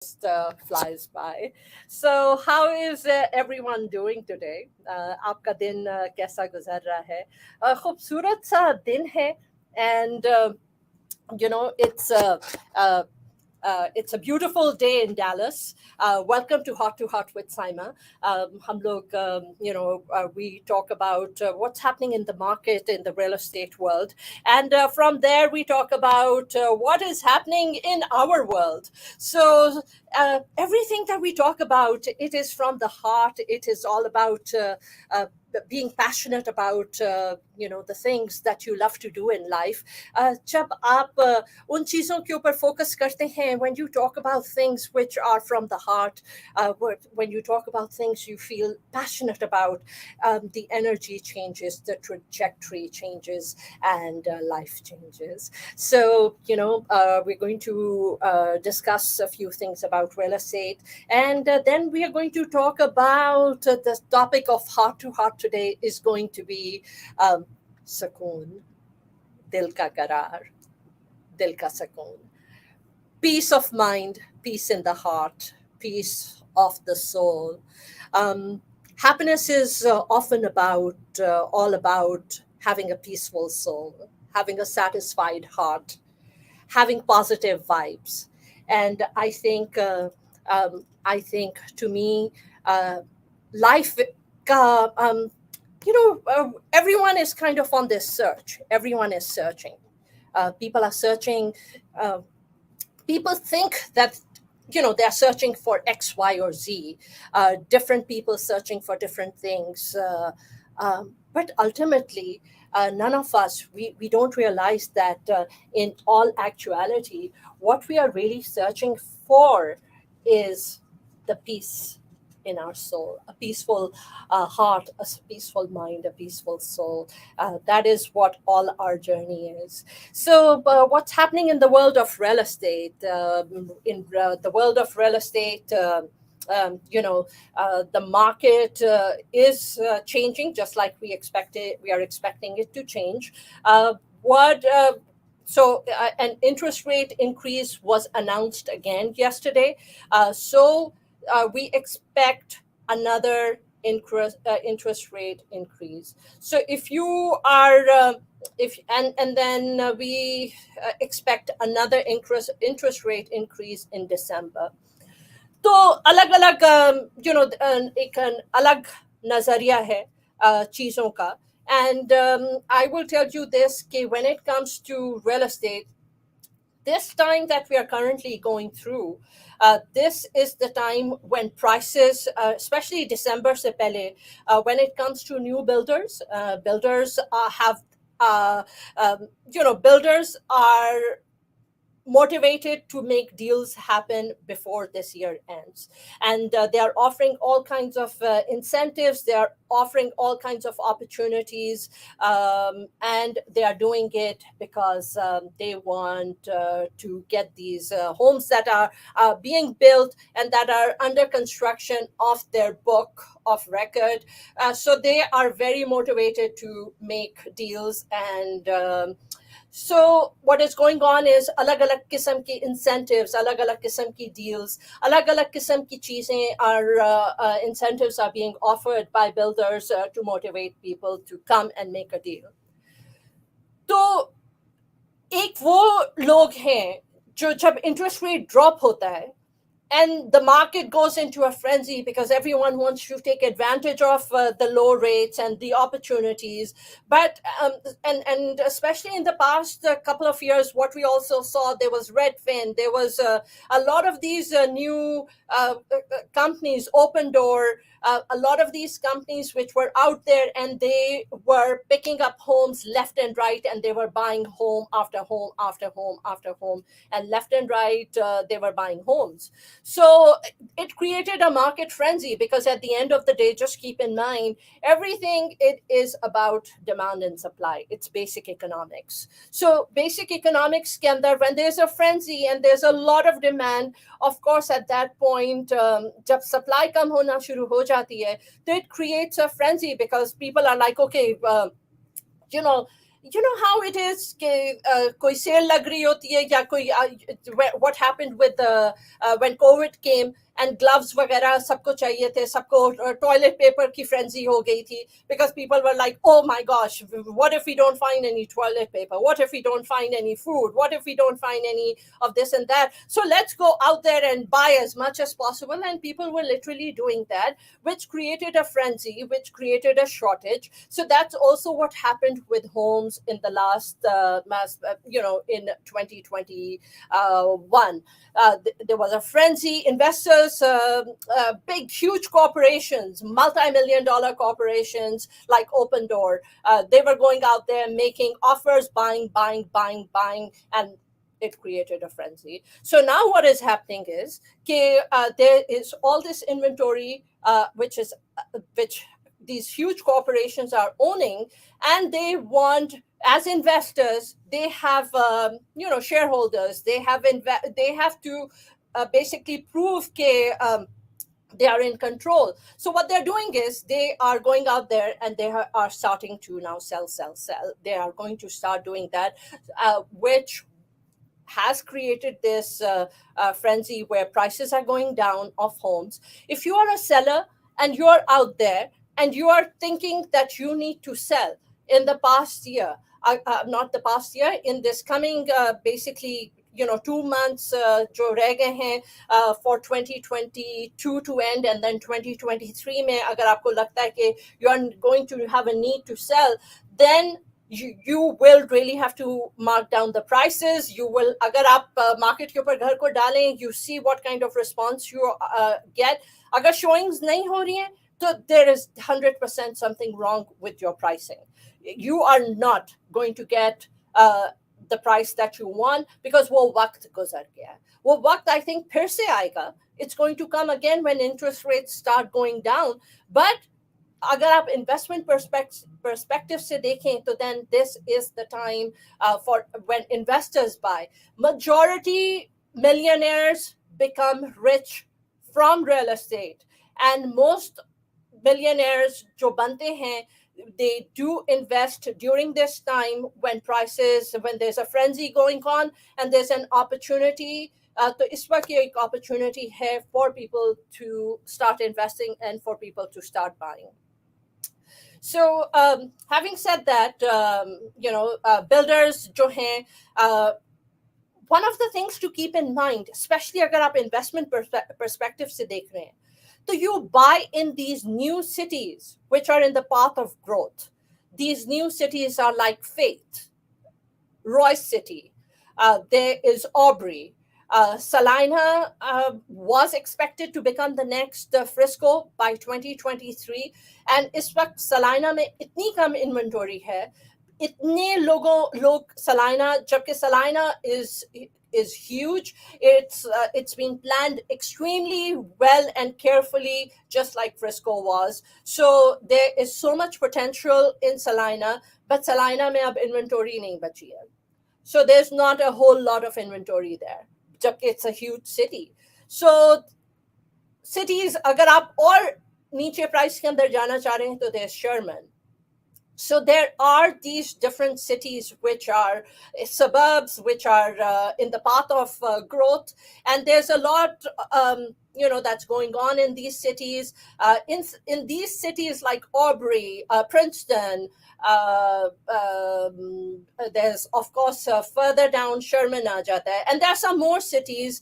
flies by. So, how is everyone doing today? आपका दिन कैसा गुजर रहा है? खूबसूरत सा दिन है, and uh, it's a beautiful day in Dallas. Welcome to Hot with Saima. हम लोग, we talk about what's happening in the market in the real estate world, and from there we talk about what is happening in our world. So everything that we talk about, it is from the heart. It is all about being passionate about the things that you love to do in life. जब आप उन चीज़ों के ऊपर focus करते हैं, when you talk about things which are from the heart, when you talk about things you feel passionate about, the energy changes, the trajectory changes, and life changes. So, we're going to discuss a few things about real estate, and then we are going to talk about the topic of Heart to Heart today is going to be Sakoon, Dil ka Karaar, Dil ka Sakoon. Peace of mind, peace in the heart, peace of the soul. Happiness is often all about having a peaceful soul, having a satisfied heart, having positive vibes. And I think to me, life, everyone is kind of on this search. Everyone is searching. People are searching. People think that they're searching for X, Y, or Z. Different people searching for different things. But ultimately, none of us, we don't realize that in all actuality, what we are really searching for is the peace in our soul, a peaceful heart, a peaceful mind, a peaceful soul. That is what all our journey is. So, what's happening in the world of real estate? In the world of real estate, the market is changing just like we expected. We are expecting it to change. So an interest rate increase was announced again yesterday. We expect another interest rate increase. So if you are then we expect another interest rate increase in December. तो अलग अलग एक अलग नजरिया है चीजों का. And I will tell you this, when it comes to real estate, this time that we are currently going through, this is the time when prices, especially December se pehle, when it comes to new builders, builders builders are motivated to make deals happen before this year ends. And they are offering all kinds of incentives. They are offering all kinds of opportunities. And they are doing it because they want to get these homes that are being built and that are under construction off their book of record. So they are very motivated to make deals. And so what is going on is अलग-अलग किस्म की incentives, अलग-अलग किस्म की deals, अलग-अलग किस्म की चीजें are incentives are being offered by builders to motivate people to come and make a deal. तो एक वो लोग हैं जो जब interest rate drop होता है, and the market goes into a frenzy because everyone wants to take advantage of the low rates and the opportunities. But and especially in the past couple of years, what we also saw, there was Redfin, there was a lot of these new companies, Open Door, a lot of these companies which were out there, and they were picking up homes left and right, and they were buying home after home after home after home, and left and right they were buying homes. So it created a market frenzy because at the end of the day, just keep in mind, everything it is about demand and supply. It's basic economics. So basic economics ke andar, when there's a frenzy and there's a lot of demand, of course at that point jab supply kam hona shuru ho jati hai, then it creates a frenzy because people are like, okay, you know how it is कि कोई cell लग रही होती है या कोई what happened with the when COVID came and gloves वगैरह सबको चाहिए थे, सबको toilet paper की frenzy हो गई थी because people were like, oh my gosh, what if we don't find any toilet paper, what if we don't find any food, what if we don't find any of this and that, so let's go out there and buy as much as possible. And people were literally doing that, which created a frenzy, which created a shortage. So that's also what happened with homes in the last in 2021. There was a frenzy. Investors, big, huge corporations, multi-million dollar corporations like Open Door, they were going out there making offers, buying, and it created a frenzy. So now what is happening is there is all this inventory, which these huge corporations are owning, and they want, as investors, they have shareholders, they have to basically prove that they are in control. So what they're doing is they are going out there and they are starting to now sell. They are going to start doing that, which has created this frenzy where prices are going down of homes. If you are a seller and you are out there and you are thinking that you need to sell in the past year, not the past year, in this coming basically 2 months जो रह गए हैं for 2022 to end, and then 2023 में अगर आपको लगता है कि you are going to have a need to sell, then you will really have to mark down the prices. You will, अगर आप market के ऊपर घर को डालें, you see what kind of response you get. अगर showings नहीं हो रही हैं, so there is 100% something wrong with your pricing. You are not going to get the price that you want because वो वक्त गुजर गया है. वो वक्त I think फिर से आएगा. It's going to come again when interest rates start going down. But अगर आप investment perspective से देखें, तो then this is the time for when investors buy. Majority millionaires become rich from real estate, and most billionaires जो बनते हैं, they do invest during this time when there's a frenzy going on and there's an opportunity. तो इस वक्त ये एक opportunity है for people to start investing and for people to start buying. So having said that, builders जो हैं, one of the things to keep in mind, especially अगर आप investment perspective से देख रहे हैं, so you buy in these new cities which are in the path of growth. These new cities are like Faith, Royce City, there is Aubrey. Salina was expected to become the next Frisco by 2023, and इस वक्त Salina में इतनी कम inventory है, इतने लोग Salina, जबकि Salina is huge. It's been planned extremely well and carefully, just like Frisco was. So there is so much potential in Salina, but Salina में अब inventory नहीं बची है. So there's not a whole lot of inventory there. जबकि it's a huge city. So cities, अगर आप और नीचे price के अंदर जाना चाह रहे हैं, तो there's Sherman. So there are these different cities which are suburbs, which are in the path of growth, and there's a lot, that's going on in these cities. In these cities like Aubrey, Princeton, there's of course further down Sherman आ जाता है, and there are some more cities.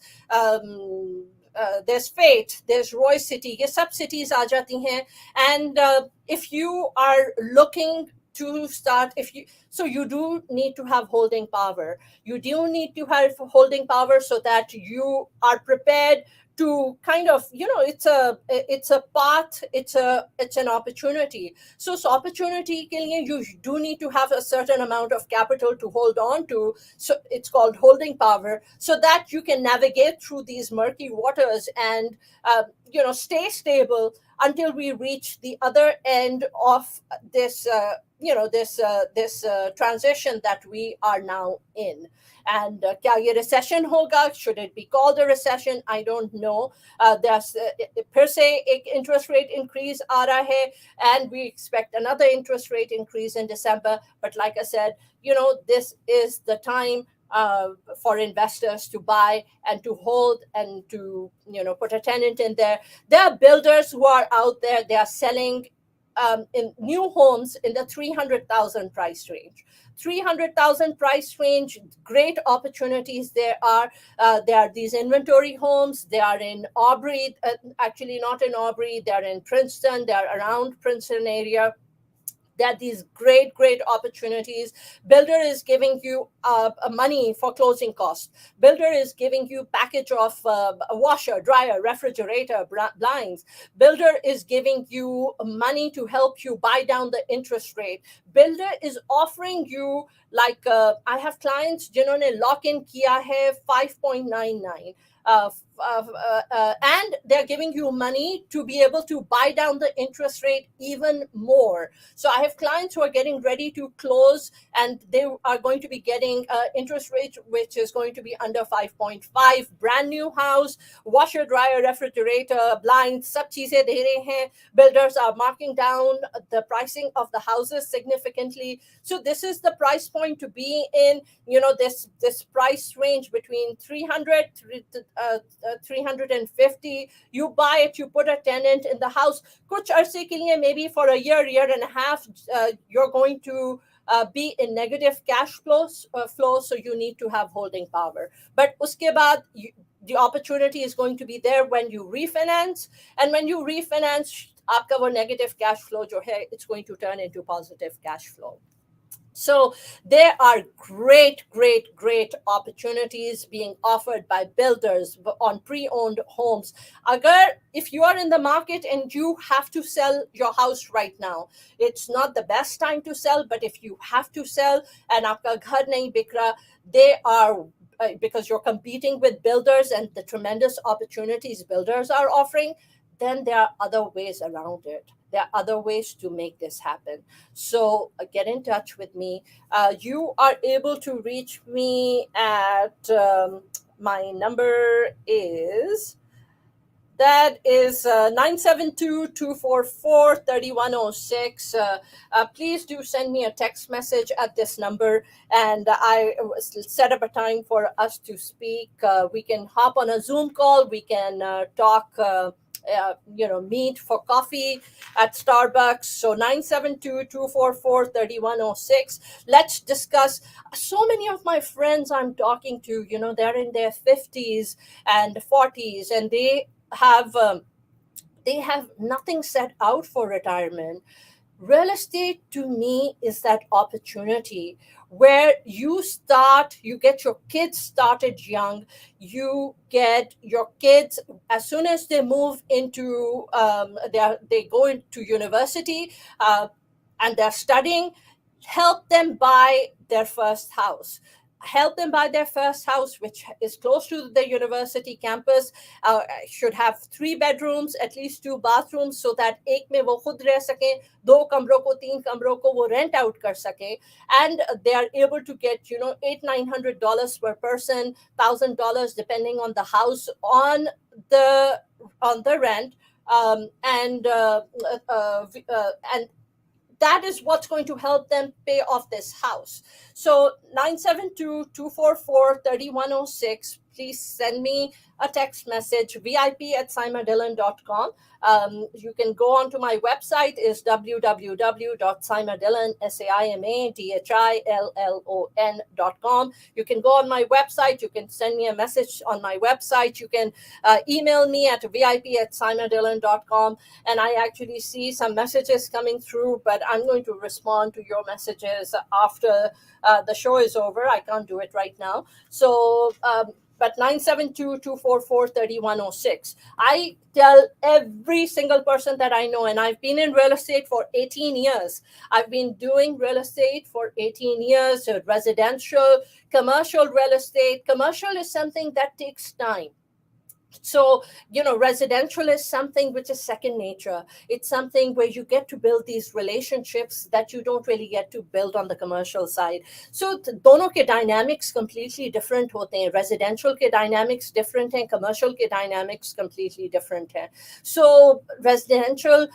There's Faith, there's Roy City, ये सब cities आ जाती हैं. And if you are looking to start, so you do need to have holding power. You do need to have holding power so that you are prepared to kind of, it's a path, it's an opportunity. So opportunity के लिए you do need to have a certain amount of capital to hold on to. So it's called holding power, so that you can navigate through these murky waters and stay stable until we reach the other end of this this transition that we are now in. And kya ye recession hoga? Should it be called a recession? I don't know. There's per se एक interest rate increase आ रहा है, and we expect another interest rate increase in December. But like I said, this is the time for investors to buy and to hold and to put a tenant in there. There are builders who are out there. They are selling in new homes in the 300,000 price range. 300,000 price range, great opportunities there are. There are these inventory homes. They are in Aubrey, actually not in Aubrey. They are in Princeton. They are around Princeton area. There are these great opportunities. Builder is giving you money for closing costs. Builder is giving you package of a washer, dryer, refrigerator, blinds. Builder is giving you money to help you buy down the interest rate. Builder is offering you, like I have clients जिन्होंने lock in किया है 5.99. And they're giving you money to be able to buy down the interest rate even more. So I have clients who are getting ready to close, and they are going to be getting interest rate which is going to be under 5.5. Brand new house, washer, dryer, refrigerator, blinds, sab cheezein de rahe hain. Builders are marking down the pricing of the houses significantly. So this is the price point to be in. This price range between 300 to 350. You buy it, you put a tenant in the house. Kuch arse ke liye, maybe for a year and a half, you're going to be in negative cash flow, so you need to have holding power. But uske baad, the opportunity is going to be there when you refinance, and when you refinance, aapka wo negative cash flow jo hai, it's going to turn into positive cash flow. So there are great opportunities being offered by builders on pre-owned homes. If you are in the market and you have to sell your house right now, it's not the best time to sell, but if you have to sell and aapka ghar nahi bik raha, they are because you're competing with builders and the tremendous opportunities builders are offering, then there are other ways around it. There are other ways to make this happen. So get in touch with me. You are able to reach me at my number is 972-244-3106. Please do send me a text message at this number, and I set up a time for us to speak. We can hop on a Zoom call. We can talk. Meet for coffee at Starbucks. So 972-244-3106. Let's discuss. So many of my friends I'm talking to, they're in their 50s and 40s, and they have nothing set out for retirement. Real estate to me is that opportunity where you get your kids started young. You get your kids as soon as they move into they go into university and they're studying. Help them buy their first house. Which is close to the university campus. Should have 3 bedrooms, at least 2 bathrooms, so that एक में वो खुद रह सके, 2 कमरों को, 3 कमरों को वो rent out कर सके, and they are able to get $800-900 per person, $1,000 depending on the house on the rent, and that is what's going to help them pay off this house. So 972-244-3106. Please send me a text message, vip@saimadillon.com. You can go onto my website, is www.saimadillon.com. You can go on my website. You can send me a message on my website. You can email me at vip@saimadillon.com. And I actually see some messages coming through, but I'm going to respond to your messages after the show is over. I can't do it right now. So, but 972-244-3106. I tell every single person that I know, and I've been in real estate for 18 years. I've been doing real estate for 18 years, residential, commercial real estate. Commercial is something that takes time. So, residential is something which is second nature. It's something where you get to build these relationships that you don't really get to build on the commercial side. So दोनों के dynamics completely different होते हैं. Residential के dynamics different हैं, commercial के dynamics completely different हैं. So residential,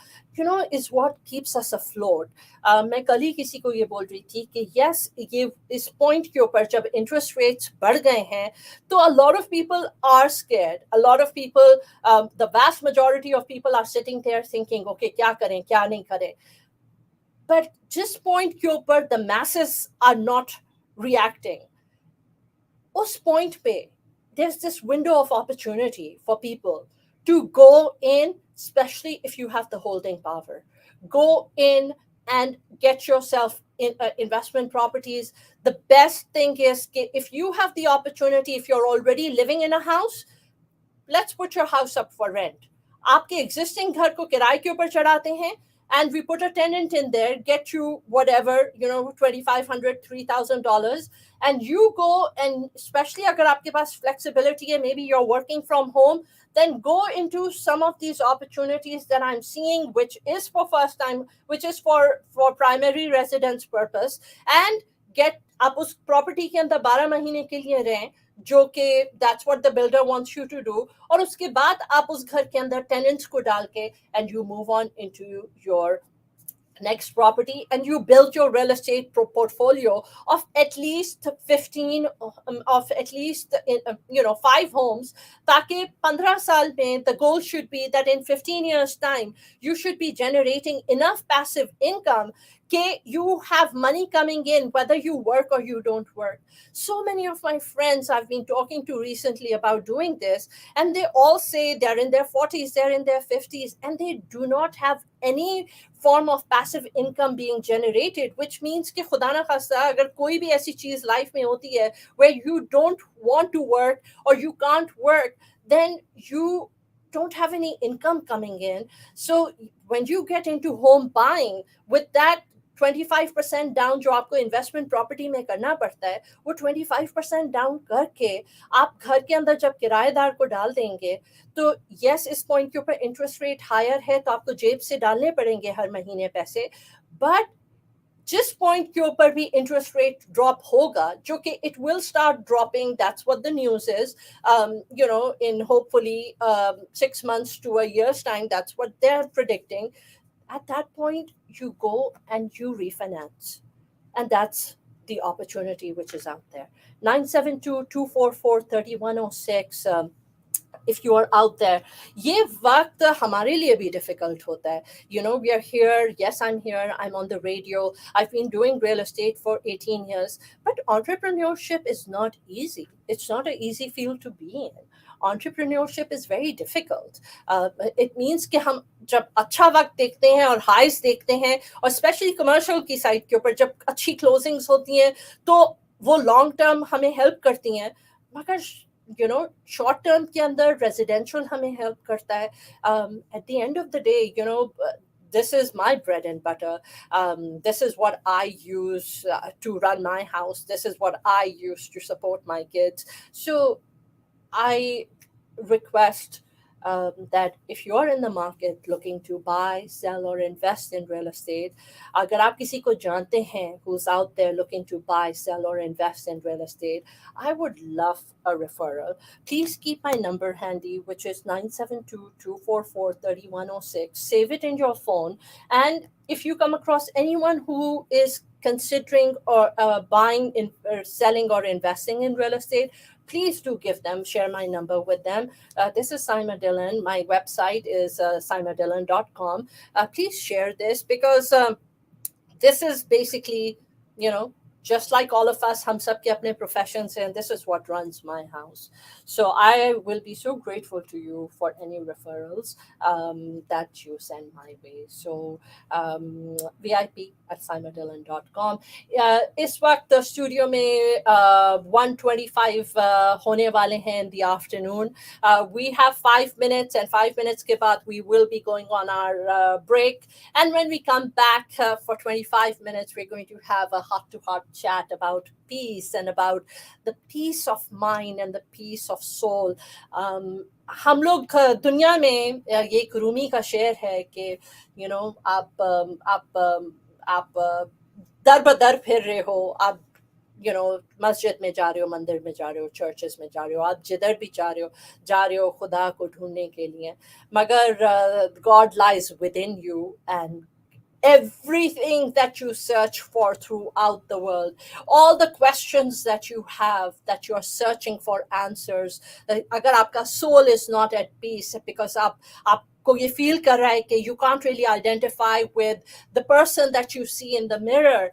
is what keeps us afloat. मैं कल ही किसी को ये बोल रही थी कि yes, ये इस point के ऊपर जब interest rates बढ़ गए हैं, so a lot of people are scared. A lot of people, the vast majority of people are sitting there thinking, okay, kya kare, kya nahi kare. But just point ke upar, the masses are not reacting. Us point pe, there's this window of opportunity for people to go in, especially if you have the holding power. Go in and get yourself in investment properties. The best thing is if you have the opportunity, if you're already living in a house, let's put your house up for rent. आपके existing घर को किराए के ऊपर चढ़ाते हैं, and we put a tenant in there, get you whatever, $2,500, $3,000, and you go, and especially अगर आपके पास flexibility है, maybe you're working from home, then go into some of these opportunities that I'm seeing, which is for first time, which is for primary residence purpose, and get आप उस property के अंदर 12 महीने के लिए रहें, जो कि that's what the builder wants you to do, और उसके बाद आप उस घर के अंदर tenants को डाल के and you move on into your next property, and you build your real estate portfolio of at least 15 of at least 5 homes, ताकि 15 साल में the goal should be that in 15 years time you should be generating enough passive income that you have money coming in whether you work or you don't work. So many of my friends I've been talking to recently about doing this, and they all say they're in their 40s, they're in their 50s, and they do not have any form of passive income being generated, which means कि खुदा ना खास्ता अगर कोई भी ऐसी चीज life में होती है where you don't want to work or you can't work, then you don't have any income coming in. So when you get into home buying with that 25% down जो आपको इन्वेस्टमेंट प्रॉपर्टी में करना पड़ता है, वो 25% डाउन करके आप घर के अंदर जब किराएदार को डाल देंगे, तो यस इस पॉइंट के ऊपर इंटरेस्ट रेट हायर है तो आपको जेब से डालने पड़ेंगे हर महीने पैसे, बट जिस पॉइंट के ऊपर भी इंटरेस्ट रेट ड्रॉप होगा, जो कि it will start dropping, that's what the news is, in hopefully 6 months to a year's time, that's what they're predicting. At that point you go and you refinance, and that's the opportunity which is out there. 972-244-3106. If you are out there, ये वक्त हमारे लिए भी difficult होता है. We are here. Yes, I'm here. I'm on the radio. I've been doing real estate for 18 years. But entrepreneurship is not easy. It's not an easy field to be in. Entrepreneurship is very difficult. It means कि हम जब अच्छा वक्त देखते हैं और highs देखते हैं, और स्पेशली कमर्शियल की साइड के ऊपर जब अच्छी क्लोजिंग्स होती हैं, तो वो लॉन्ग टर्म हमें हेल्प करती हैं, मगर शॉर्ट टर्म के अंदर रेजिडेंशियल हमें हेल्प करता है. At the end of the day, this is my bread and butter. This is what I use to run my house. This is what I use to support my kids. So I request that if you're in the market looking to buy, sell, or invest in real estate, अगर आप किसी को जानते हैं who's out there looking to buy, sell, or invest in real estate, I would love a referral. Please keep my number handy, which is 972-244-3106. Save it in your phone, and if you come across anyone who is considering or buying, selling, or investing in real estate, please do share my number with them. This is Saima Dillon. My website is saimadillon.com. Please share this, because this is basically, just like all of us, hum sab ke apne professions, and this is what runs my house. So I will be so grateful to you for any referrals that you send my way. So VIP@saimadillon.com. इस वक्त studio में 1:25 होने वाले हैं in the afternoon. We have 5 minutes, and 5 minutes के बाद we will be going on our break. And when we come back for 25 minutes, we're going to have a heart-to-heart chat about peace and about the peace of mind and the peace of soul. हम लोग दुनिया में ये एक रूमी का शेर है कि आप दर बदर फिर रहे हो, आप मस्जिद में जा रहे हो, मंदिर में जा रहे हो, चर्चेस में जा रहे हो, आप जिधर भी जा रहे हो खुदा को ढूंढने के लिए, मगर God lies with in you, and everything that you search for throughout the world, all the questions that you have, that you are searching for answers, agar aapka soul is not at peace because आपको ये feel कर रहा है कि you can't really identify with the person that you see in the mirror,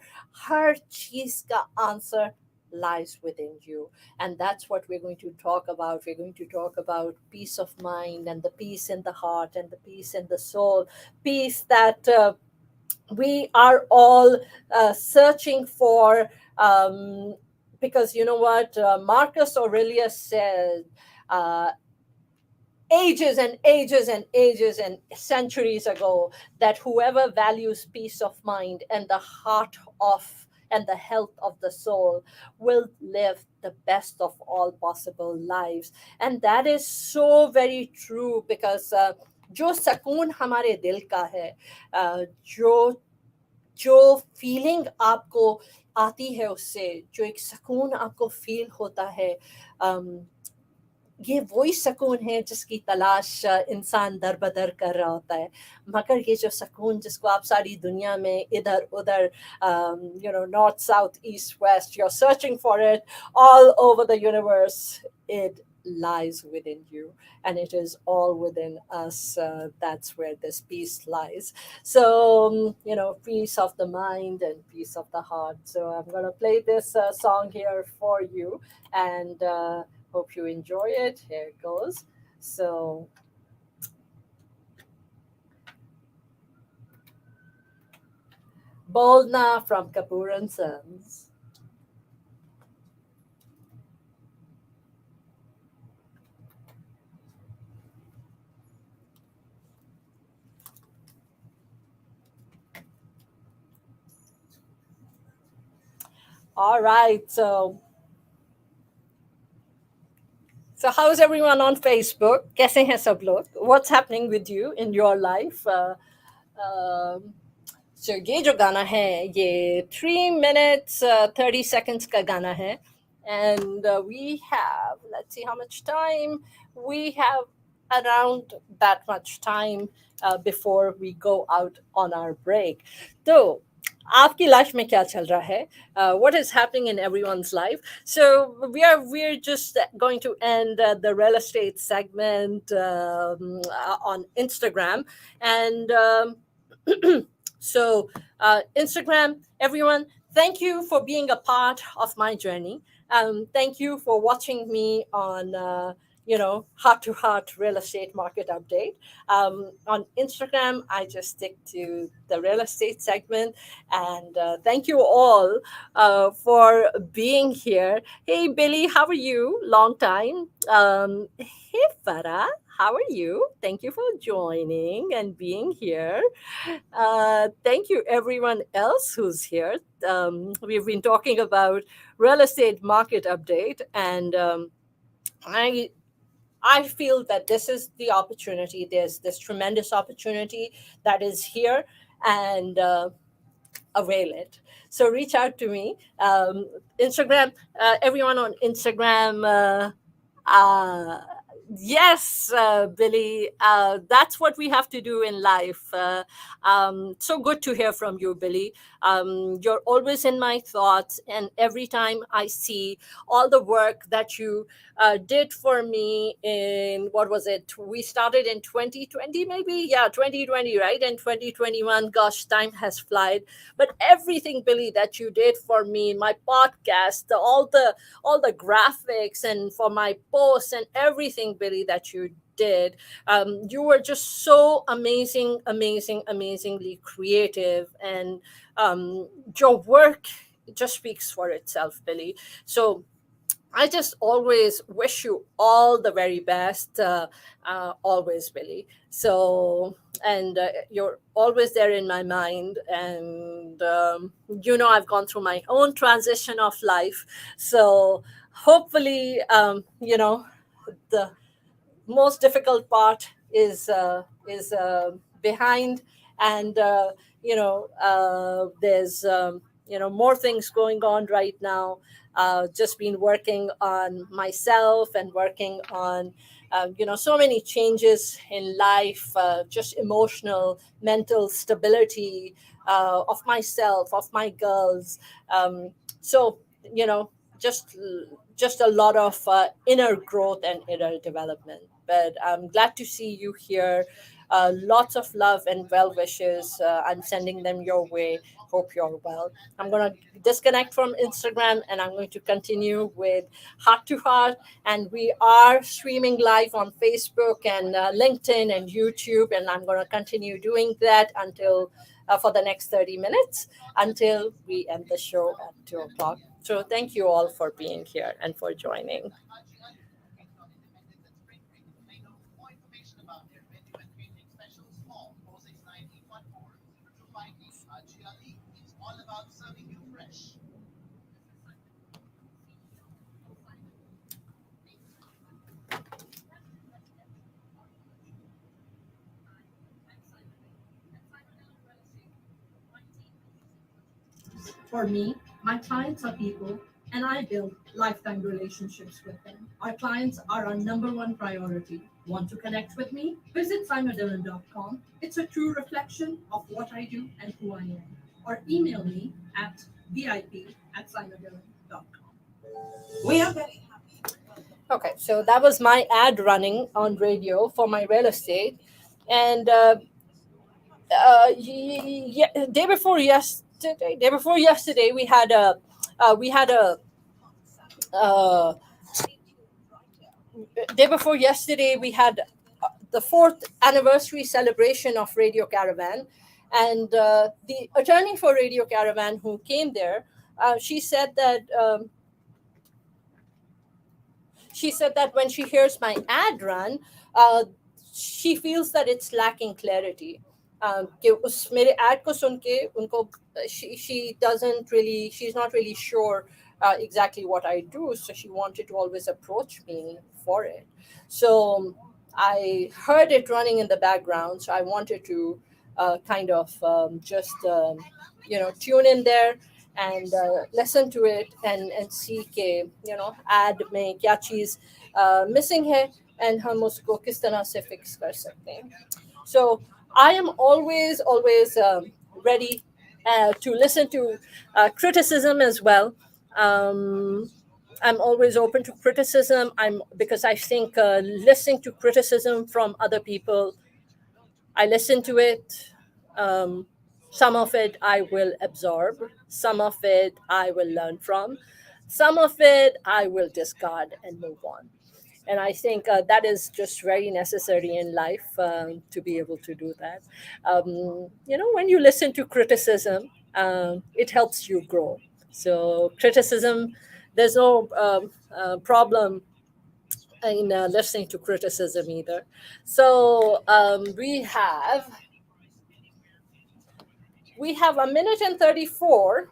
हर चीज का answer lies within you. And that's what we're going to talk about. We're going to talk about peace of mind and the peace in the heart and the peace in the soul, peace that we are all searching for, because you know what Marcus Aurelius said ages and ages and ages and centuries ago, that whoever values peace of mind and the heart of and the health of the soul will live the best of all possible lives. And that is so very true, because जो सकून हमारे दिल का है, जो जो feeling आपको आती है उससे, जो एक सकून आपको फील होता है, ये वही सकून है जिसकी तलाश इंसान दर बदर कर रहा होता है. मगर ये जो सकून जिसको आप सारी दुनिया में इधर उधर, north south east west, you are searching for it all over the universe, it lies within you, and it is all within us. That's where this peace lies. So peace of the mind and peace of the heart. So I'm going to play this song here for you, and hope you enjoy it. Here it goes. So Bolna from Kapoor and Sons. All right. So how's everyone on Facebook? कैसे हैं सब लोग? What's happening with you in your life? So ये जो गाना है, ये 3 minutes 30 seconds का गाना है, and we have, let's see how much time we have, around that much time before we go out on our break. तो आपकी लाइफ में क्या चल रहा है? What is happening in everyone's life? So we're just going to end the real estate segment on Instagram, and so Instagram, everyone, thank you for being a part of my journey. Thank you for watching me on heart to heart real estate market update. On Instagram, I just stick to the real estate segment. And thank you all for being here. Hey, Billy, how are you? Long time. Hey, Farah, how are you? Thank you for joining and being here. Thank you, everyone else who's here. We've been talking about real estate market update, and I feel that this is the opportunity. There's this tremendous opportunity that is here, and avail it. So reach out to me. Instagram, everyone on Instagram. Yes, Billy, that's what we have to do in life. So good to hear from you, Billy. You're always in my thoughts, and every time I see all the work that you did for me in, what was it? We started in 2020, maybe? Yeah, 2020, right? And 2021, gosh, time has flied. But everything, Billy, that you did for me, my podcast, all the graphics, and for my posts and everything, Billy, that you did. You were just so amazingly creative, and your work just speaks for itself, Billy. So I just always wish you all the very best, always, Billy. So, and you're always there in my mind. And, I've gone through my own transition of life. So, hopefully, the most difficult part is behind, and there's more things going on right now. Just been working on myself and working on so many changes in life, just emotional, mental stability, of myself, of my girls. So you know just just a lot of inner growth and inner development. But I'm glad to see you here. Lots of love and well wishes. I'm sending them your way. Hope you're well. I'm going to disconnect from Instagram and I'm going to continue with Heart to Heart. And we are streaming live on Facebook and LinkedIn and YouTube. And I'm going to continue doing that until for the next 30 minutes until we end the show at 2 o'clock. So thank you all for being here and for joining. For me, my clients are people, and I build lifetime relationships with them. Our clients are our number one priority. Want to connect with me? Visit simadillon.com. It's a true reflection of what I do and who I am. Or email me at vip@simadillon.com. We are very happy. Okay, so that was my ad running on radio for my real estate. And day before yesterday, we had a uh, day before yesterday we had the fourth anniversary celebration of Radio Caravan, and the attorney for Radio Caravan who came there, she said that when she hears my ad run, uh, she feels that it's lacking clarity. कि उस मेरे ad को सुन के उनको she's not really sure exactly what I do, so she wanted to always approach me for it. So I heard it running in the background, so I wanted to kind of just tune in there and listen to it and see के ad में क्या चीज़ missing है and हम उसको किस तरह से fix कर सकते हैं. So I am always ready to listen to criticism as well. Um, I'm always open to criticism. Because I think listening to criticism from other people, I listen to it. Um, some of it I will absorb. Some of it I will learn from. Some of it I will discard and move on. And I think that is just very necessary in life, to be able to do that. When you listen to criticism, it helps you grow. So criticism, there's no problem in listening to criticism either. So we have a minute and 34.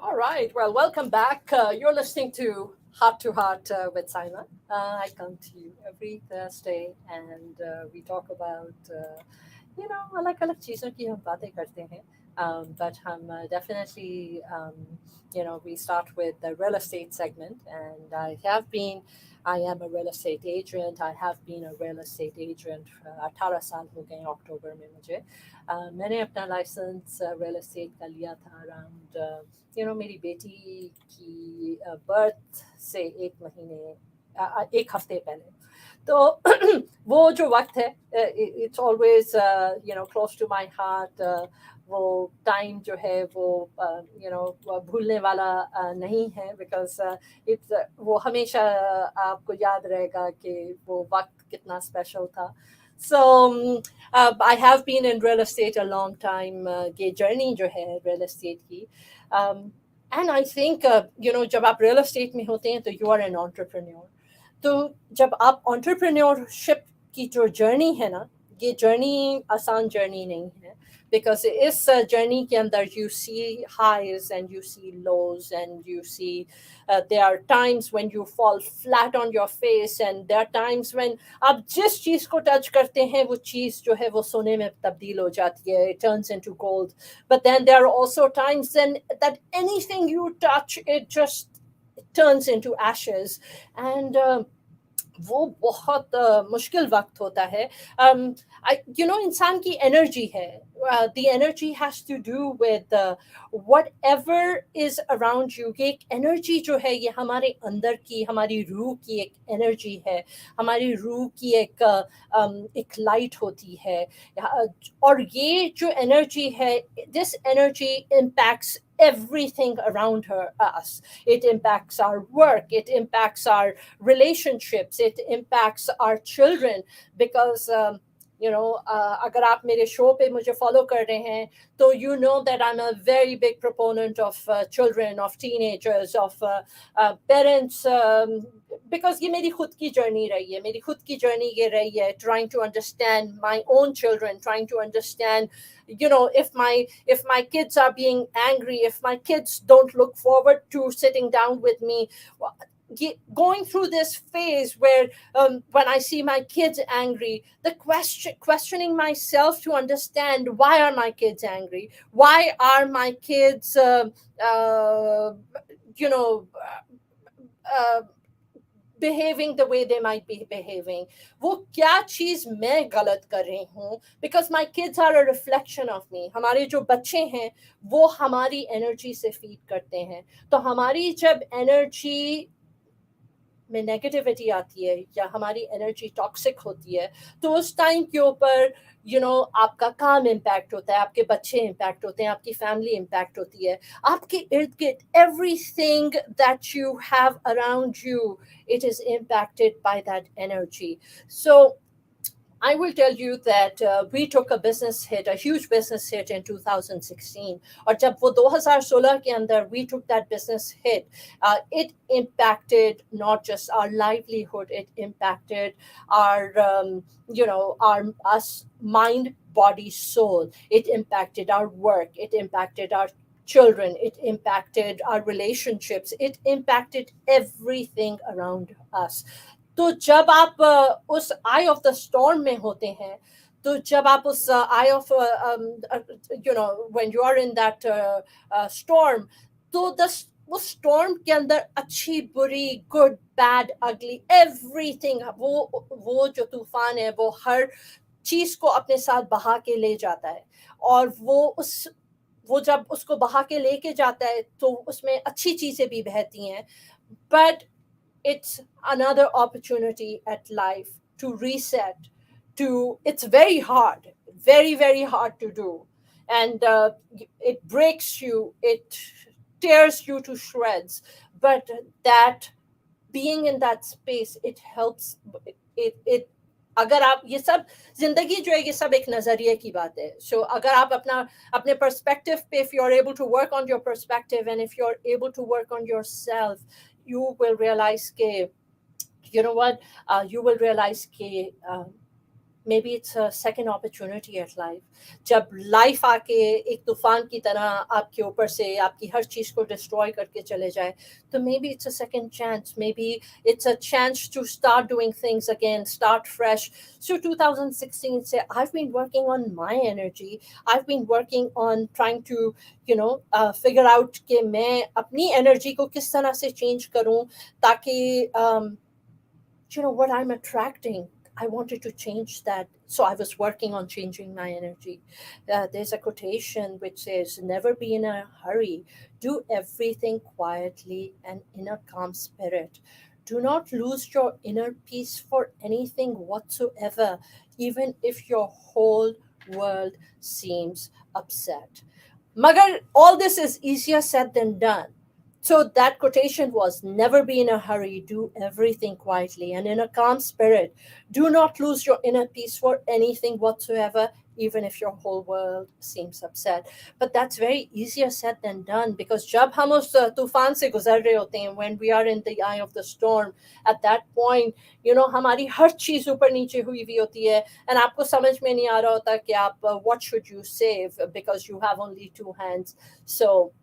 All right. Well, welcome back. You're listening to Heart with Saima. I come to you every Thursday, and we talk about अलग अलग चीज़ों की हम बातें करते हैं. But हम definitely we start with the real estate segment, and I am a real estate agent. I have been a real estate agent. 18 साल हो गए अक्टूबर में मुझे. मैंने अपना लाइसेंस रियल एस्टेट का लिया था अराउंड मेरी बेटी की बर्थ से एक हफ्ते पहले. तो वो जो वक्त है, it's always close to my heart. वो टाइम जो है वो भूलने वाला नहीं है, बिकॉज इट्स वो हमेशा आपको याद रहेगा कि वो वक्त कितना स्पेशल था. So I have been in real estate a long time. ये जर्नी जो है real estate की, and I think जब आप real estate में होते हैं तो you are an entrepreneur. तो जब आप entrepreneurship की जो जर्नी है ना, ये जर्नी आसान जर्नी नहीं है, because इस जर्नी के अंदर you see highs and you see lows, and you see there are times when you fall flat on your face, and there are times when आप जिस चीज़ को टच करते हैं वो चीज़ जो है वो सोने में तब्दील हो जाती है. It turns into gold. But then there are also times then that anything you touch, it just turns into ashes. And वो बहुत मुश्किल वक्त होता है. इंसान की एनर्जी है. The energy has to do with whatever is around you. ये एक एनर्जी जो है ये हमारे अंदर की, हमारी रूह की एक एनर्जी है. हमारी रूह की एक लाइट होती है. और ये जो एनर्जी है, this energy impacts everything around us. It impacts our work, it impacts our relationships, it impacts our children. Because अगर आप मेरे शो पे मुझे फॉलो कर रहे हैं तो you know that I'm a very big proponent of children, of teenagers, of parents, because ये मेरी खुद की जर्नी रही है. मेरी खुद की जर्नी ये रही है, trying to understand my own children, trying to understand if my kids are being angry, if my kids don't look forward to sitting down with me, going through this phase where when I see my kids angry, the questioning myself to understand, why are my kids angry? Why are my kids behaving the way they might be behaving? वो क्या चीज मैं गलत कर रही हूँ? Because my kids are a reflection of me. हमारे जो बच्चे हैं वो हमारी एनर्जी से फीड करते हैं. तो हमारी जब एनर्जी में नेगेटिविटी आती है या हमारी एनर्जी टॉक्सिक होती है, तो उस टाइम के ऊपर आपका काम इम्पैक्ट होता है, आपके बच्चे इम्पैक्ट होते हैं, आपकी फैमिली इम्पैक्ट होती है, आपके इर्द गिर्द everything that you have around you, it is impacted by that energy. So I will tell you that we took a business hit, a huge business hit in 2016. और जब वो 2016 के अंदर we took that business hit, it impacted not just our livelihood, it impacted our, our us mind, body, soul. It impacted our work. It impacted our children. It impacted our relationships. It impacted everything around us. तो जब आप उस eye of the storm में होते हैं, तो जब आप उस eye of when you are in that storm, तो उस स्टॉर्म के अंदर अच्छी बुरी, गुड बैड अगली, एवरीथिंग, वो जो तूफान है वो हर चीज को अपने साथ बहा के ले जाता है. और वो जब उसको बहा के लेके जाता है तो उसमें अच्छी चीजें भी बहती हैं. But it's another opportunity at life to reset. It's very hard, very, very hard to do, and it breaks you. tears you to shreds. But that being in that space, it helps. It अगर आप ये सब जिंदगी जो है ये सब एक नजरिए की बात है. So अगर आप अपने perspective पे, if you're able to work on your perspective and if you're able to work on yourself, you will realize के, you know what, you will realize के maybe it's a second opportunity at life. जब life आके एक तूफान की तरह आपके ऊपर से आपकी हर चीज को डिस्ट्रॉय करके चले जाए, तो maybe it's a second chance, maybe it's a chance to start doing things again, start fresh. So 2016 say I've been working on my energy, I've been working on trying to figure out कि मैं अपनी energy को किस तरह से change करूं ताकि what I'm attracting, I wanted to change that. So I was working on changing my energy. There's a quotation which says, never be in a hurry. Do everything quietly and in a calm spirit. Do not lose your inner peace for anything whatsoever, even if your whole world seems upset. Magar, all this is easier said than done. So that quotation was, never be in a hurry, do everything quietly and in a calm spirit. Do not lose your inner peace for anything whatsoever, even if your whole world seems upset. But that's very easier said than done, because जब हम उस तूफान से गुजर रहे होते हैं, when we are in the eye of the storm, at that point, हमारी हर चीज ऊपर नीचे हुई हुई होती है, and आपको समझ में नहीं आ रहा होता कि आप what should you save, because you have only two hands. So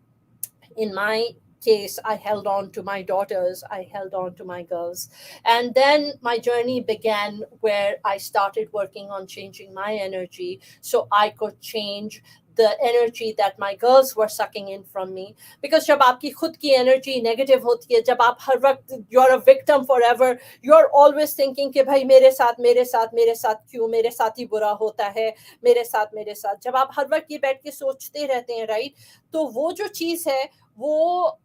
in my case, I held on to my daughters, I held on to my girls. And then my journey began where I started working on changing my energy so I could change the energy that my girls were sucking in from me. Because जब आपकी खुद की energy negative होती है, जब आप हर वक्त you're a victim forever, you're always thinking कि भाई मेरे साथ क्यों, मेरे साथ ही बुरा होता है, मेरे साथ, जब आप हर वक्त ये बैठ के सोचते रहते हैं, राइट, तो वो जो चीज है वो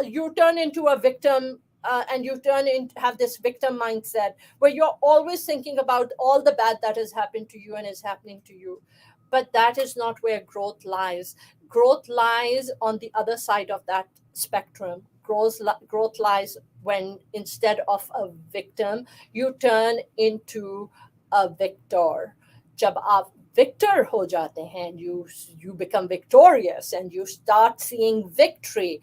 you turn into a victim, and you have this victim mindset where you're always thinking about all the bad that has happened to you and is happening to you. But that is not where growth lies. Growth lies on the other side of that spectrum. Growth lies when instead of a victim, you turn into a victor. जब आप victor ho jate hain, you become victorious and you start seeing victory,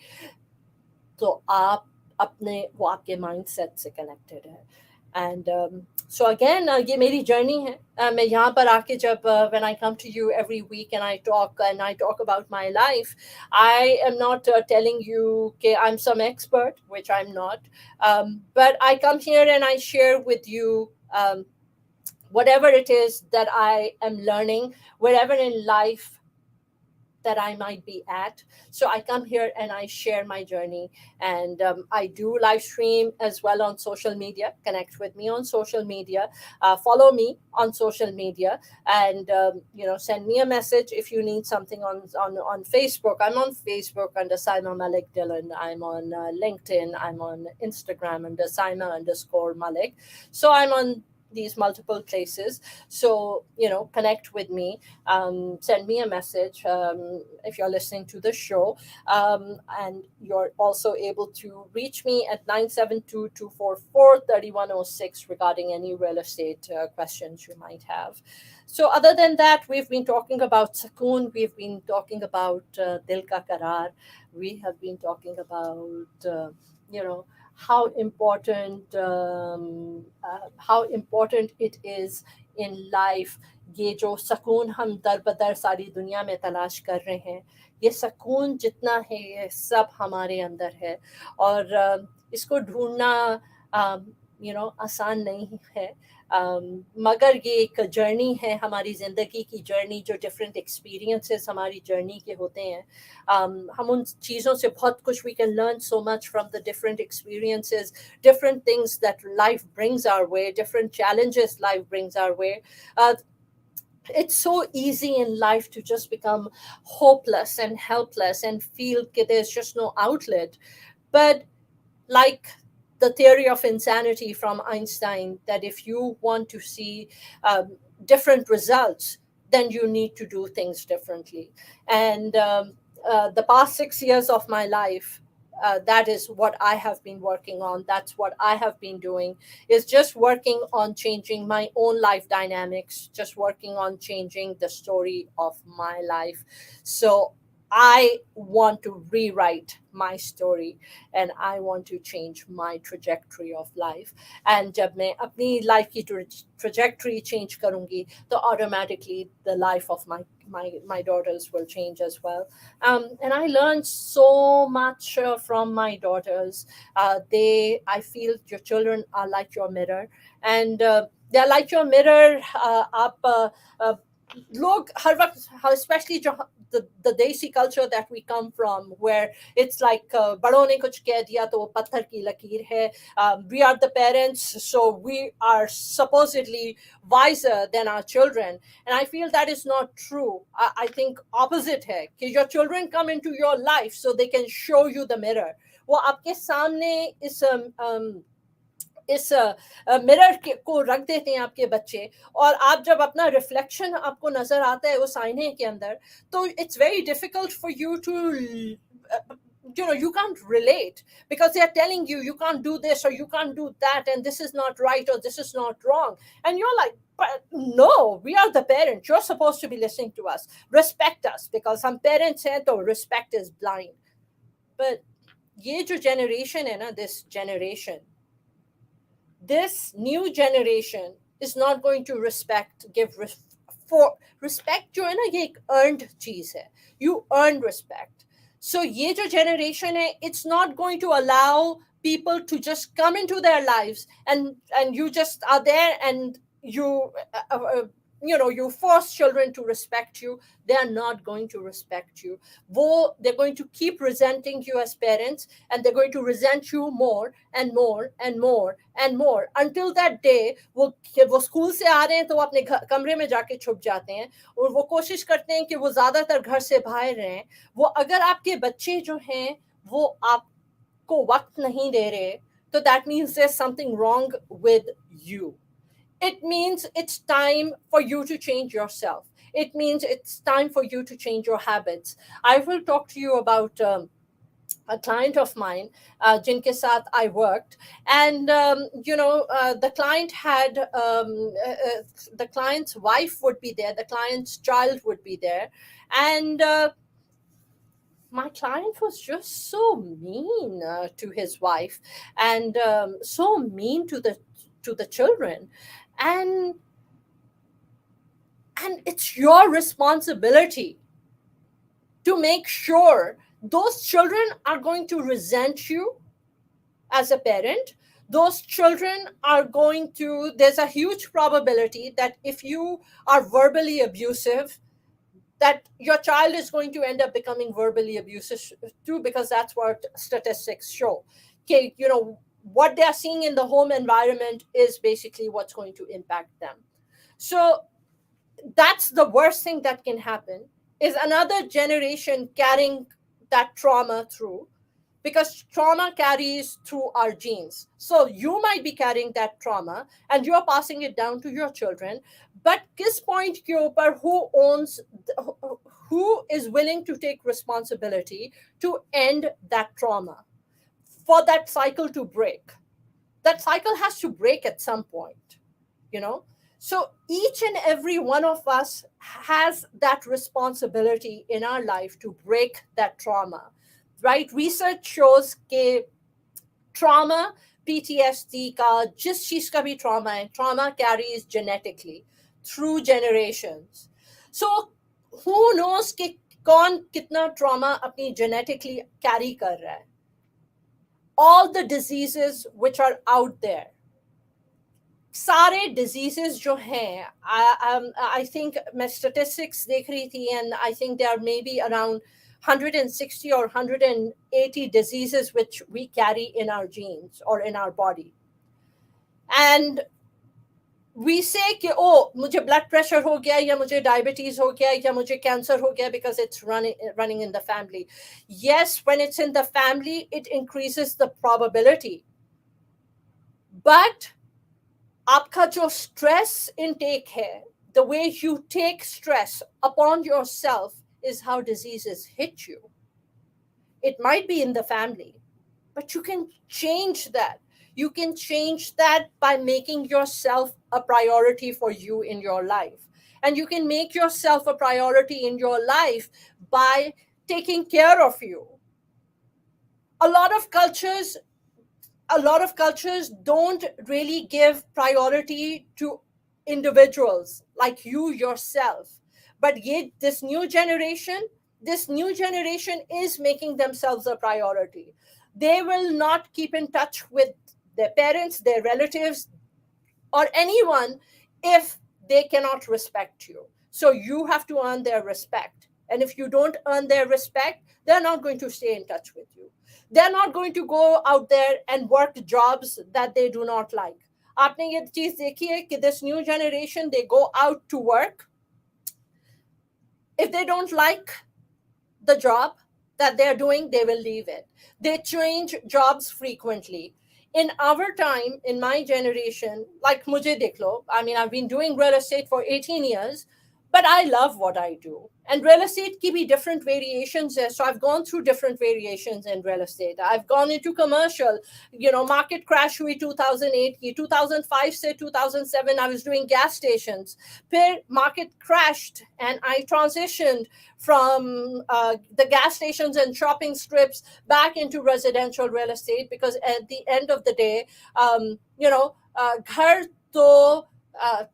तो आप अपने वो आपके mindset से connected है. And so again, ये मेरी journey है. मैं यहाँ पर आके जब when I come to you every week and I talk about my life, I am not telling you that I'm some expert, which I'm not, but I come here and I share with you whatever it is that I am learning, wherever in life that I might be at. So I come here and I share my journey, and I do live stream as well on social media. Connect with me on social media, follow me on social media, and send me a message if you need something on Facebook. I'm on Facebook under Saima Malik Dillon. I'm on LinkedIn. I'm on Instagram under Saima_Malik. So I'm on these multiple places. So connect with me, send me a message if you're listening to the show, and you're also able to reach me at 972-244-3106 regarding any real estate questions you might have. So other than that, we've been talking about Sakoon, we've been talking about Dil Ka Karaar, we have been talking about how important it is in life. ये जो सकून हम दर बदर सारी दुनिया में तलाश कर रहे हैं, ये सकून जितना है ये सब हमारे अंदर है, और इसको ढूंढना आसान नहीं है, मगर ये एक जर्नी है, हमारी ज़िंदगी की जर्नी, जो डिफरेंट एक्सपीरियंसेस हमारी जर्नी के होते हैं. हम उन चीज़ों से बहुत कुछ, we can learn so much from the different experiences, different things that life brings our way, different challenges life brings our way. It's so easy in life to just become hopeless and helpless and feel that there's just no outlet. But like the theory of insanity from Einstein, that if you want to see different results, then you need to do things differently. And the past 6 years of my life, that is what I have been working on. That's what I have been doing, is just working on changing my own life dynamics, just working on changing the story of my life. So I want to rewrite my story, and I want to change my trajectory of life. And जब मैं अपनी life की trajectory change करूँगी, तो automatically the life of my daughters will change as well. And I learned so much from my daughters. I feel your children are like your mirror, and they're like your mirror. आप लोग हर वक्त, especially the desi culture that we come from, where it's like बड़ों ने कुछ कह दिया तो वो पत्थर की लकीर है. We are the parents, so we are supposedly wiser than our children, and I feel that is not true. I think opposite है कि your children come into your life so they can show you the mirror. वो आपके सामने इस mirror को रख देते हैं आपके बच्चे, और आप जब अपना रिफ्लेक्शन आपको नजर आता है उस आईने के अंदर, तो it's very difficult for you to, you can't relate, because they are telling you you can't do this or you can't do that, and this is not right or this is not wrong, and you're like, but no, we are the parents, you're supposed to be listening to us, respect us, because some parents say to respect is blind. But ye jo generation hai na, this new generation is not going to for respect जो है ना, ये एक earned चीज है. You earn respect. So ये जो generation है, it's not going to allow people to just come into their lives and you just are there and you you force children to respect you. They are not going to respect you. They're going to keep resenting you as parents, and they're going to resent you more and more and more and more until that day वो school से आ रहे हैं तो वो अपने कमरे में जाके छुप जाते हैं, और वो कोशिश करते हैं कि वो ज्यादातर घर से बाहर रहें. वो अगर आपके बच्चे जो हैं वो आपको वक्त नहीं दे रहे, तो that means there's something wrong with you. It means it's time for you to change yourself. It means it's time for you to change your habits. I will talk to you about a client of mine, jinke saath I worked, and the client had the client's wife would be there, the client's child would be there, and my client was just so mean to his wife, and so mean to the children, and it's your responsibility to make sure those children are going to resent you as a parent. Those children are going to, there's a huge probability that if you are verbally abusive, that your child is going to end up becoming verbally abusive too, because that's what statistics show. Okay, what they're seeing in the home environment is basically what's going to impact them. So that's the worst thing that can happen, is another generation carrying that trauma through, because trauma carries through our genes. So you might be carrying that trauma and you're passing it down to your children, but kis point ke upar who is willing to take responsibility to end that trauma, for that cycle to break. That cycle has to break at some point, So each and every one of us has that responsibility in our life to break that trauma, right? Research shows that trauma, PTSD ka jis cheez ka bhi trauma carries genetically through generations. So who knows कि कौन कितना trauma अपनी genetically carry कर रहा है? All the diseases which are out there, सारे diseases जो हैं, I think मैं statistics देख रही थी, and I think there are maybe around 160 or 180 diseases which we carry in our genes or in our body. And we say कि मुझे blood pressure हो गया, या मुझे diabetes हो गया, या मुझे cancer हो गया, because it's running in the family. Yes, when it's in the family, it increases the probability. But आपका जो stress intake है, the way you take stress upon yourself, is how diseases hit you. It might be in the family, but you can change that. You can change that by making yourself a priority for you in your life. And you can make yourself a priority in your life by taking care of you. A lot of cultures don't really give priority to individuals like you yourself, but yet this new generation is making themselves a priority. They will not keep in touch with their parents, their relatives, or anyone if they cannot respect you. So you have to earn their respect. And if you don't earn their respect, they're not going to stay in touch with you. They're not going to go out there and work jobs that they do not like. आपने ये चीज देखी है कि this new generation, they go out to work. If they don't like the job that they're doing, they will leave it. They change jobs frequently. In our time, in my generation, like mujhe dekh lo, I mean, I've been doing real estate for 18 years, but I love what I do. And real estate ki bhi different variations hai. So I've gone through different variations in real estate. I've gone into commercial, market crash hui 2008 ki, 2005 se 2007, I was doing gas stations. Phir market crashed and I transitioned from the gas stations and shopping strips back into residential real estate, because at the end of the day, ghar to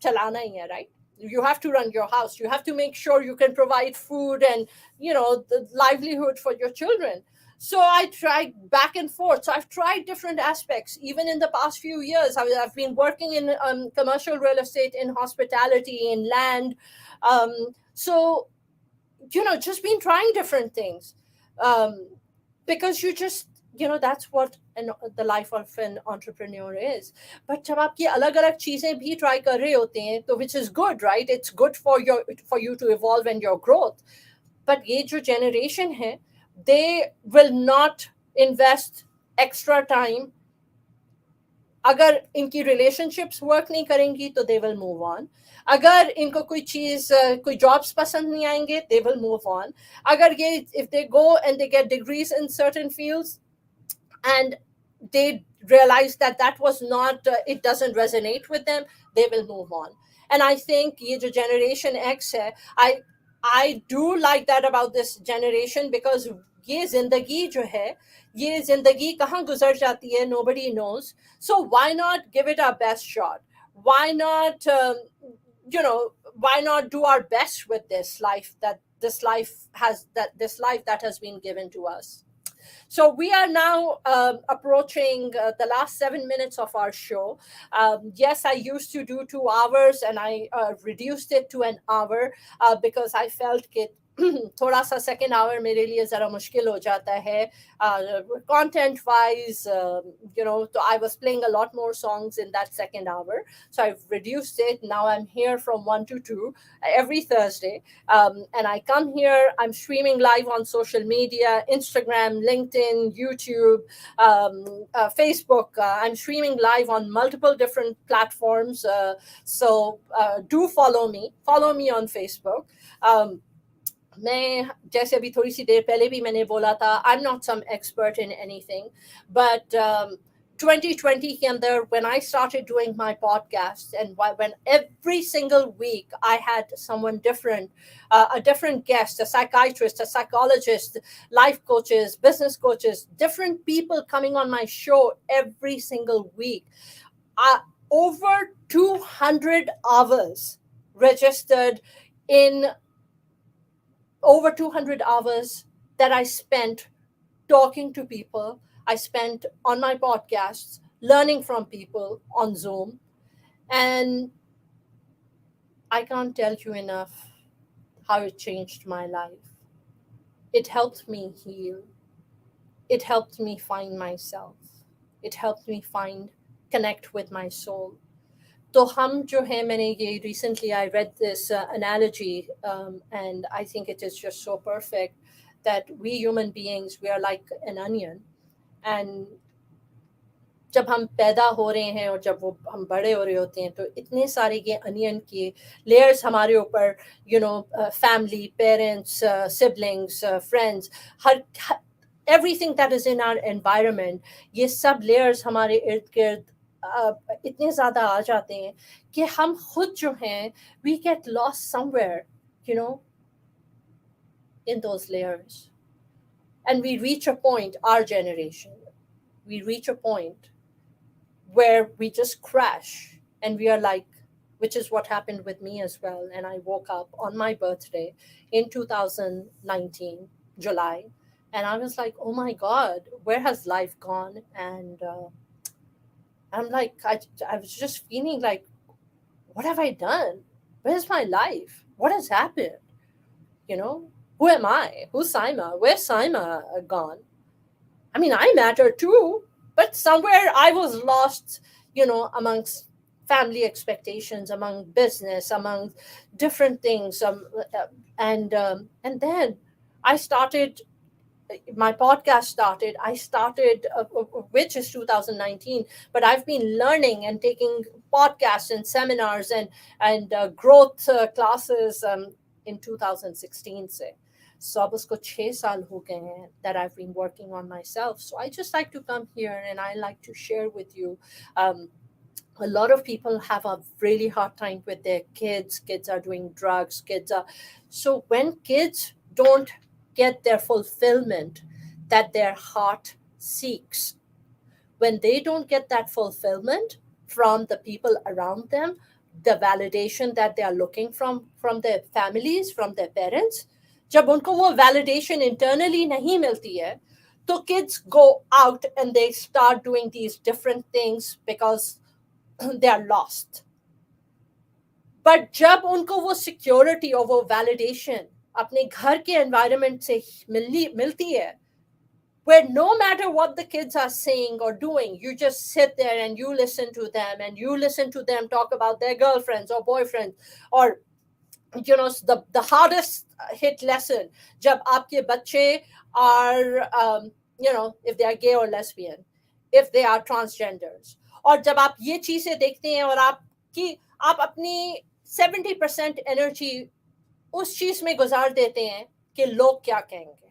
chalana hi hai, right? You have to run your house. You have to make sure you can provide food and, the livelihood for your children. So I tried back and forth. So I've tried different aspects. Even in the past few years, I've been working in commercial real estate, in hospitality, in land. So just been trying different things, because you just, that's what the life of an entrepreneur is. But जब आप ये अलग-अलग चीजें भी try कर रहे होते हैं, तो which is good, right? It's good for you to evolve and your growth. But ये जो generation है, they will not invest extra time. अगर इनकी relationships work नहीं करेंगी तो they will move on. अगर इनको कोई jobs पसंद नहीं आएंगे, they will move on. अगर ये, if they go and they get degrees in certain fields and they realize that was not, it doesn't resonate with them, they will move on. And I think ये जो generation X है, I do like that about this generation, because ये जिंदगी जो है, ये जिंदगी कहाँ गुजर जाती है, nobody knows. So why not give it our best shot? Why not do our best with this life that has been given to us? So we are now approaching the last 7 minutes of our show. Yes, I used to do 2 hours, and I reduced it to an hour because I felt that थोड़ा सा second hour मेरे लिए ज़रा मुश्किल हो जाता है content wise. So I was playing a lot more songs in that second hour, so I've reduced it. Now I'm here from 1 to 2 every Thursday, and I come here, I'm streaming live on social media, Instagram, LinkedIn, YouTube, Facebook. I'm streaming live on multiple different platforms, so do follow me on Facebook. मैं जैसे अभी थोड़ी सी देर पहले भी मैंने बोला था, I'm not some expert in anything, but 2020 के अंदर, when I started doing my podcast, and when every single week I had someone different, a different guest, a psychiatrist, a psychologist, life coaches, business coaches, different people coming on my show every single week. Over 200 hours registered in over 200 hours that I spent talking to people. I spent on my podcasts, learning from people on Zoom. And I can't tell you enough how it changed my life. It helped me heal. It helped me find myself. It helped me connect with my soul. तो हम जो है, मैंने ये recently I read this analogy, and I think it is just so perfect, that we human beings, we are like an onion, and जब हम पैदा हो रहे हैं और जब वो हम बड़े हो रहे होते हैं तो इतने सारे ये अनियन के लेयर्स हमारे ऊपर, फैमिली, पेरेंट्स, सिबलिंग्स, फ्रेंड्स, हर everything that is in our environment, ये सब लेयर्स हमारे इर्द गिर्द इतने ज़्यादा आ जाते हैं कि हम खुद जो हैं, we get lost somewhere, you know, in those layers. And we reach a point, our generation, we reach a point where we just crash and we are like, which is what happened with me as well. And I woke up on my birthday in 2019, July, and I was like, oh my God, where has life gone? And I'm like, I was just feeling like, what have I done? Where's my life? What has happened? You know, who am I? Who's Saima? Where's Saima gone? I mean, I matter too, but somewhere I was lost, amongst family expectations, among business, among different things. And then I started, my podcast started. I started, which is 2019, but I've been learning and taking podcasts and seminars and growth classes in 2016 से. So अब उसको 6 साल हो गए हैं that I've been working on myself. So I just like to come here and I like to share with you. A lot of people have a really hard time with their kids. Kids are doing drugs. So when kids don't get their fulfillment that their heart seeks, when they don't get that fulfillment from the people around them, the validation that they are looking from their families, from their parents, जब उनको वो validation internally नहीं मिलती है, तो kids go out and they start doing these different things because they are lost. But जब उनको वो security और वो validation अपने घर के environment से मिलती है, where no matter what the kids are saying or doing, you just sit there and you listen to them and you listen to them talk about their girlfriends or boyfriends, or the hardest hit lesson, jab aapke bache are if they are gay or lesbian, if they are transgenders, और जब आप ये चीजें देखते हैं और आप अपनी 70% एनर्जी उस चीज में गुजार देते हैं कि लोग क्या कहेंगे.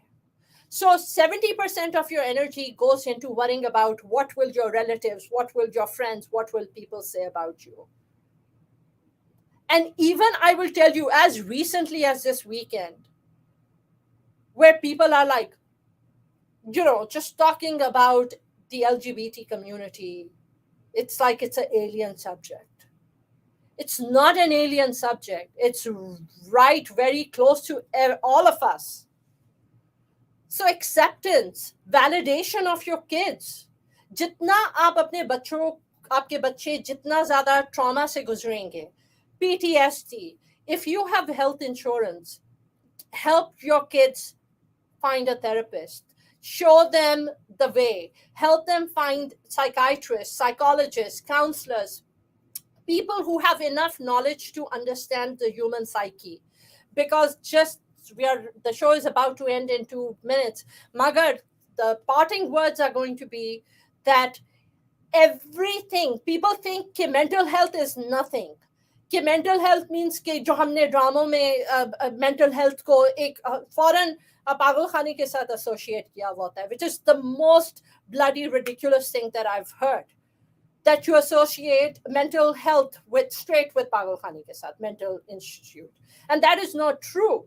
So 70% of your energy goes into worrying about what will your relatives, what will your friends, what will people say about you. And even I will tell you, as recently as this weekend, where people are like, just talking about the LGBT community, it's like it's an alien subject. It's not an alien subject. It's right very close to all of us. So acceptance, validation of your kids. जितना आप अपने बच्चों, आपके बच्चे जितना ज़्यादा trauma से गुजरेंगे, PTSD, if you have health insurance, help your kids find a therapist. Show them the way. Help them find psychiatrists, psychologists, counselors, people who have enough knowledge to understand the human psyche. Because the show is about to end in 2 minutes. Magar, the parting words are going to be that everything, people think कि mental health is nothing. कि mental health means कि जो हमने ड्रामों में mental health को एक फौरन पागल खाने के साथ associate किया हुआ होता है, which is the most bloody ridiculous thing that I've heard. That you associate mental health straight with Pagal Khani ke saath, mental institute. And that is not true,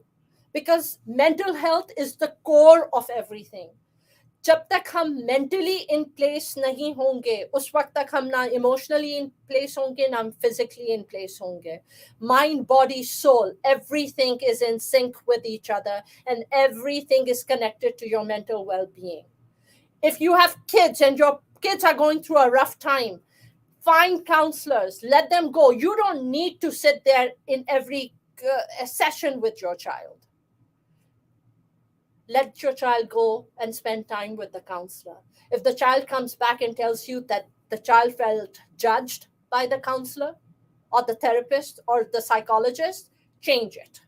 because mental health is the core of everything. जब तक हम mentally in place नहीं होंगे, उस वक्त तक हम ना emotionally in place होंगे, ना physically in place होंगे. Mind, body, soul, everything is in sync with each other, and everything is connected to your mental well-being. If you have kids and your kids are going through a rough time, find counselors, let them go. You don't need to sit there in every session with your child. Let your child go and spend time with the counselor. If the child comes back and tells you that the child felt judged by the counselor or the therapist or the psychologist, change it.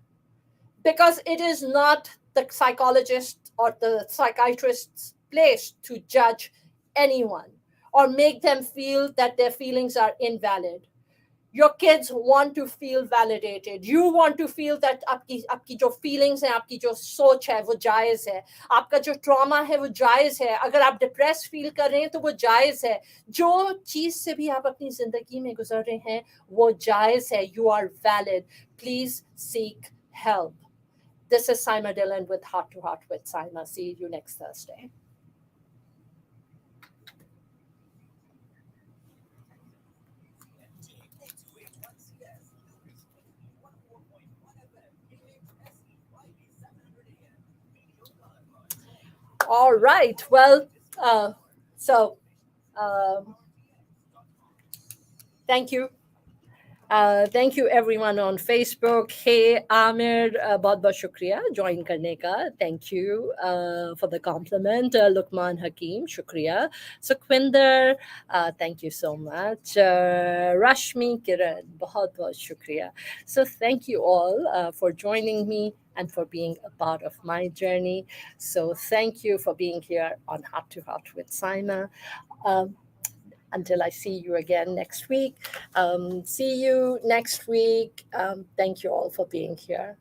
Because it is not the psychologist or the psychiatrist's place to judge anyone or make them feel that their feelings are invalid. Your kids want to feel validated. You want to feel that आपकी जो feelings हैं, आपकी जो सोच है वो जायज़ है, आपका जो trauma है वो जायज़ है, अगर आप depressed feel कर रहे हैं तो वो जायज़ है, जो चीज़ से भी आप अपनी ज़िंदगी में गुजर रहे हैं वो जायज़ है. You are valid. Please seek help. This is Saima Dillon with Heart to Heart with Saima. See you next Thursday. All right. Well, so thank you. Thank you everyone on Facebook. Hey Amir, बहुत बहुत शुक्रिया join करने का. Thank you for the compliment. Lukman Hakim, शुक्रिया. Sukhwinder, thank you so much. Rashmi Kiran, बहुत बहुत शुक्रिया. So thank you all for joining me and for being a part of my journey. So thank you for being here on Heart to Heart with Saima. Until I see you again next week. See you next week. Thank you all for being here.